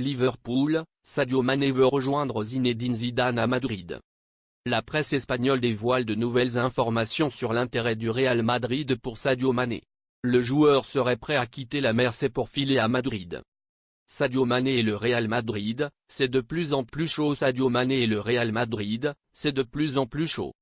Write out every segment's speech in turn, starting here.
Liverpool, Sadio Mané veut rejoindre Zinedine Zidane à Madrid. La presse espagnole dévoile de nouvelles informations sur l'intérêt du Real Madrid pour Sadio Mané. Le joueur serait prêt à quitter la Merseille pour filer à Madrid. Sadio Mané et le Real Madrid, c'est de plus en plus chaud. Sadio Mané et le Real Madrid, c'est de plus en plus chaud.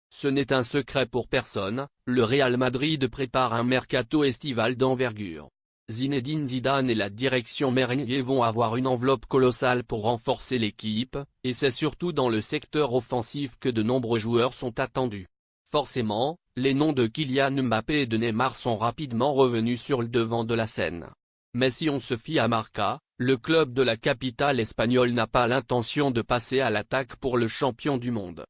Ce n'est un secret pour personne, le Real Madrid prépare un mercato estival d'envergure. Zinedine Zidane et la direction merengue vont avoir une enveloppe colossale pour renforcer l'équipe, et c'est surtout dans le secteur offensif que de nombreux joueurs sont attendus. Forcément, les noms de Kylian Mbappé et de Neymar sont rapidement revenus sur le devant de la scène. Mais si on se fie à Marca, le club de la capitale espagnole n'a pas l'intention de passer à l'attaque pour le champion du monde.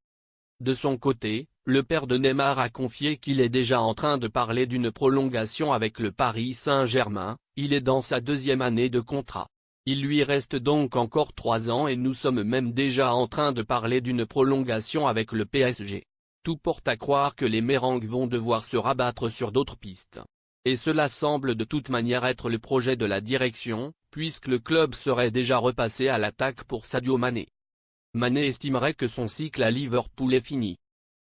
De son côté, le père de Neymar a confié qu'il est déjà en train de parler d'une prolongation avec le Paris Saint-Germain, il est dans sa deuxième année de contrat. Il lui reste donc encore 3 ans et nous sommes même déjà en train de parler d'une prolongation avec le PSG. Tout porte à croire que les merengues vont devoir se rabattre sur d'autres pistes. Et cela semble de toute manière être le projet de la direction, puisque le club serait déjà repassé à l'attaque pour Sadio Mané. Mané estimerait que son cycle à Liverpool est fini.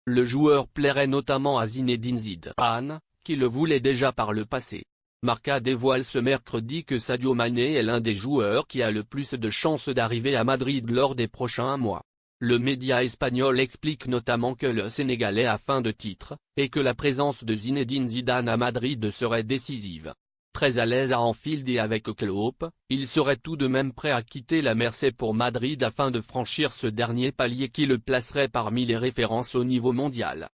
Le joueur plairait notamment à Zinedine Zidane, qui le voulait déjà par le passé. Marca dévoile ce mercredi que Sadio Mané est l'un des joueurs qui a le plus de chances d'arriver à Madrid lors des prochains mois. Le média espagnol explique notamment que le Sénégalais a faim de titre, et que la présence de Zinedine Zidane à Madrid serait décisive. Très à l'aise à Anfield et avec Klopp, il serait tout de même prêt à quitter la Merseille pour Madrid afin de franchir ce dernier palier qui le placerait parmi les références au niveau mondial.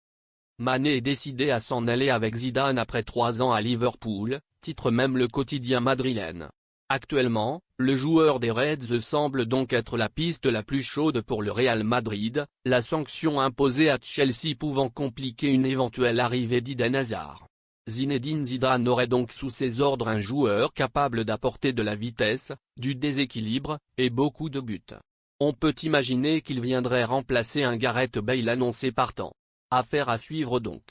Mané est décidé à s'en aller avec Zidane après 3 ans à Liverpool, titre même le quotidien madrilène. Actuellement, le joueur des Reds semble donc être la piste la plus chaude pour le Real Madrid, la sanction imposée à Chelsea pouvant compliquer une éventuelle arrivée d'Eden Hazard. Zinedine Zidane aurait donc sous ses ordres un joueur capable d'apporter de la vitesse, du déséquilibre, et beaucoup de buts. On peut imaginer qu'il viendrait remplacer un Gareth Bale annoncé partant. Affaire à suivre donc.